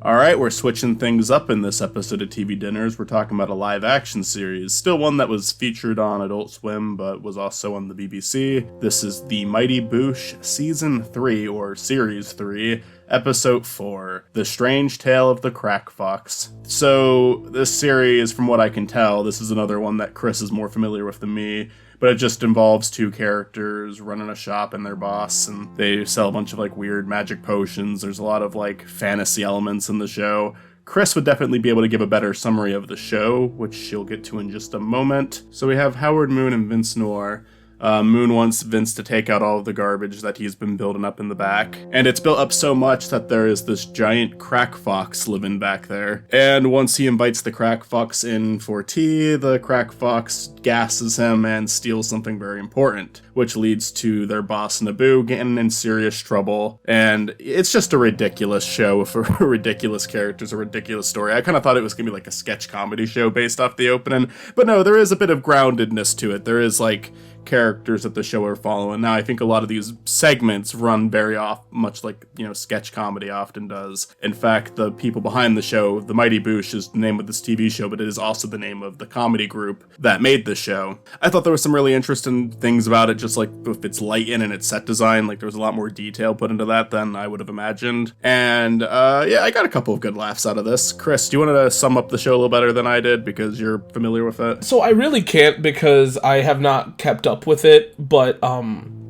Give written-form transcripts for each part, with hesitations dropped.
All right, we're switching things up in this episode of TV Dinners. We're talking about a live-action series, still one that was featured on Adult Swim, but was also on the BBC. This is The Mighty Boosh Season 3, or Series 3, Episode 4, The Strange Tale of the Crack Fox. So, this series, from what I can tell, this is another one that Chris is more familiar with than me, but it just involves two characters running a shop and their boss, and they sell a bunch of, like, weird magic potions. There's a lot of, like, fantasy elements in the show. Chris would definitely be able to give a better summary of the show, which she'll get to in just a moment. So we have Howard Moon and Vince Noir. Moon wants Vince to take out all of the garbage that he's been building up in the back. And it's built up so much that there is this giant crack fox living back there. And once he invites the crack fox in for tea, the crack fox gasses him and steals something very important, which leads to their boss Naboo getting in serious trouble. And it's just a ridiculous show for ridiculous characters, a ridiculous story. I kind of thought it was going to be like a sketch comedy show based off the opening, but no, there is a bit of groundedness to it. There is like characters that the show are following. Now, I think a lot of these segments run very off, much like, sketch comedy often does. In fact, the people behind the show, The Mighty Boosh is the name of this TV show, but it is also the name of the comedy group that made the show. I thought there was some really interesting things about it, just like with its lighting and its set design. Like, there was a lot more detail put into that than I would have imagined. And, I got a couple of good laughs out of this. Chris, do you want to sum up the show a little better than I did, because you're familiar with it? So I really can't, because I have not kept up with it, but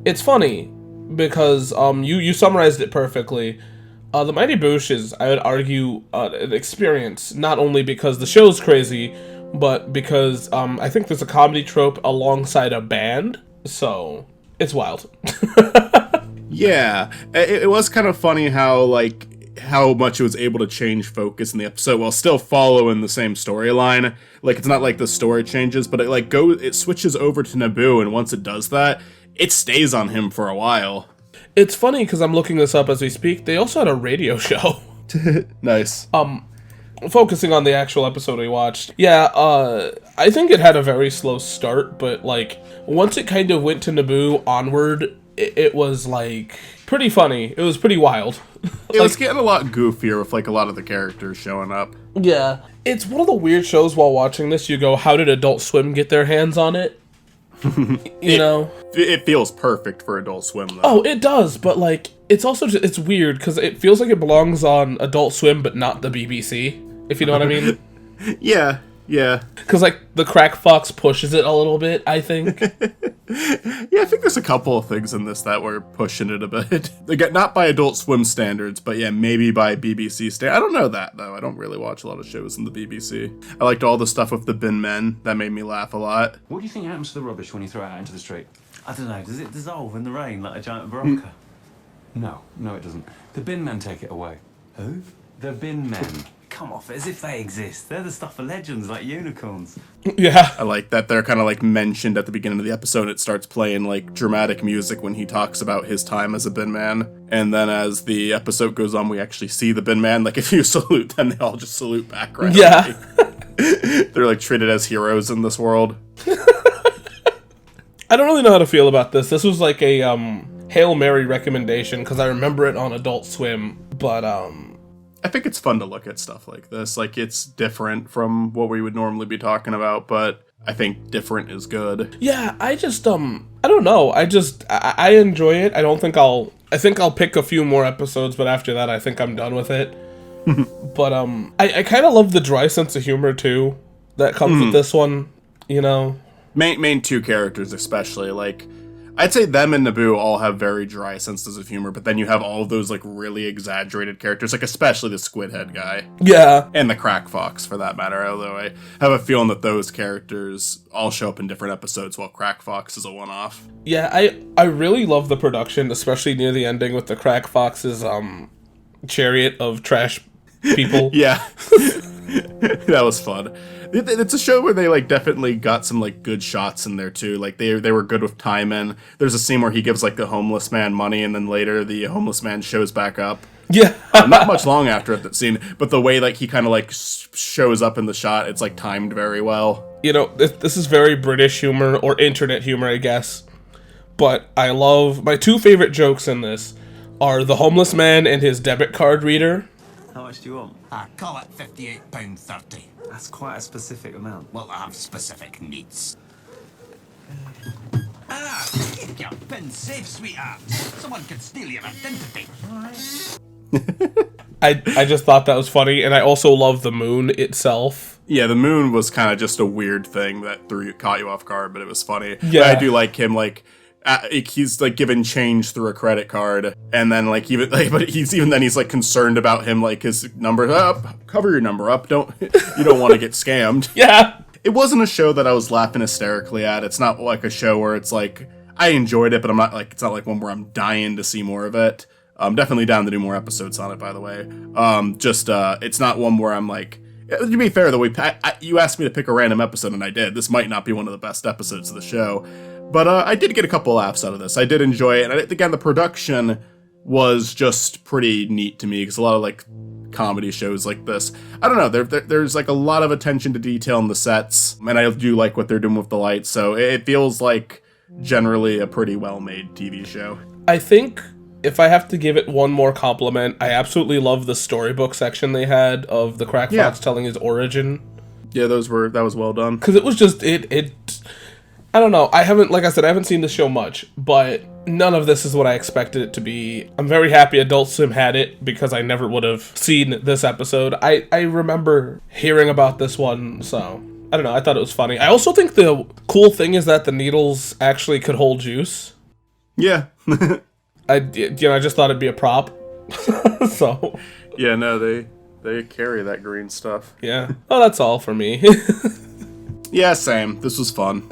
it's funny because you summarized it perfectly. The Mighty Boosh is, I would argue, an experience, not only because the show's crazy, but because I think there's a comedy trope alongside a band, so it's wild. Yeah, it was kind of funny how much it was able to change focus in the episode while still following the same storyline. Like, it's not like the story changes, but it switches over to Naboo, and once it does that, it stays on him for a while. It's funny because I'm looking this up as we speak. They also had a radio show. Nice. Focusing on the actual episode we watched. Yeah, I think it had a very slow start, but once it kind of went to Naboo onward, it was pretty funny. It was pretty wild. It was getting a lot goofier with a lot of the characters showing up. Yeah. It's one of the weird shows while watching this, you go, how did Adult Swim get their hands on it? It feels perfect for Adult Swim, though. Oh, it does, but it's also just, it's weird, because it feels like it belongs on Adult Swim, but not the BBC, if you know what I mean. Yeah. Because, the Crack Fox pushes it a little bit, I think. Yeah, I think there's a couple of things in this that were pushing it a bit. Not by Adult Swim standards, but yeah, maybe by BBC standards. I don't know that, though. I don't really watch a lot of shows in the BBC. I liked all the stuff with the bin men. That made me laugh a lot. What do you think happens to the rubbish when you throw it out into the street? I don't know. Does it dissolve in the rain like a giant Barocca? No, it doesn't. The bin men take it away. Who? The bin men. Come off it, as if they exist. They're the stuff of legends, like unicorns. Yeah. I like that they're kind of mentioned at the beginning of the episode. It starts playing dramatic music when he talks about his time as a bin man. And then as the episode goes on, we actually see the bin man. If you salute them, they all just salute back right away. Yeah. They're treated as heroes in this world. I don't really know how to feel about this. This was a Hail Mary recommendation, because I remember it on Adult Swim, but I think it's fun to look at stuff like this. It's different from what we would normally be talking about, but I think different is good. Yeah, I just, I don't know. I enjoy it. I think I'll pick a few more episodes, but after that, I think I'm done with it. But, I kind of love the dry sense of humor, too, that comes with this one, Main two characters, especially, I'd say them and Naboo all have very dry senses of humor, but then you have all of those, really exaggerated characters, especially the Squid Head guy. Yeah. And the Crack Fox, for that matter, although I have a feeling that those characters all show up in different episodes, while Crack Fox is a one-off. Yeah, I really love the production, especially near the ending with the Crack Fox's, chariot of trash people. Yeah. That was fun. It's a show where they definitely got some good shots in there too. They were good with timing. There's a scene where he gives the homeless man money, and then later the homeless man shows back up. Yeah. Not much long after that scene, but the way he kind of shows up in the shot, it's timed very well. This is very British humor, or internet humor, I guess. But I love, my two favorite jokes in this are the homeless man and his debit card reader. How much do you want? Call it £58.30. That's quite a specific amount. Well, I have specific needs. Keep your pin safe, sweetheart. Someone could steal your identity. I just thought that was funny, and I also love the moon itself. Yeah, the moon was kind of just a weird thing that caught you off guard, but it was funny. Yeah. But I do like him, like, he's like given change through a credit card, and then like even like, but he's like concerned about him, like his number up, cover your number up, you don't want to get scammed. Yeah. It wasn't a show that I was laughing hysterically at. It's not like a show where it's like I enjoyed it, but I'm not like it's not like one where I'm dying to see more of it. I'm definitely down to do more episodes on it, by the way. It's not one where I'm like. To be fair, though, you asked me to pick a random episode, and I did. This might not be one of the best episodes of the show, but I did get a couple laughs out of this. I did enjoy it, and again, the production was just pretty neat to me, because a lot of like comedy shows like this, I don't know, there's like a lot of attention to detail in the sets, and I do like what they're doing with the lights, so it feels like generally a pretty well-made TV show. I think if I have to give it one more compliment, I absolutely love the storybook section they had of the Crack Fox telling his origin. Yeah, that was well done. Because it was just, I don't know, I haven't seen the show much, but none of this is what I expected it to be. I'm very happy Adult Swim had it, because I never would have seen this episode. I remember hearing about this one, so I don't know, I thought it was funny. I also think the cool thing is that the needles actually could hold juice. Yeah. I just thought it'd be a prop. So. Yeah, no, they carry that green stuff. Yeah. Oh, that's all for me. Yeah, same. This was fun.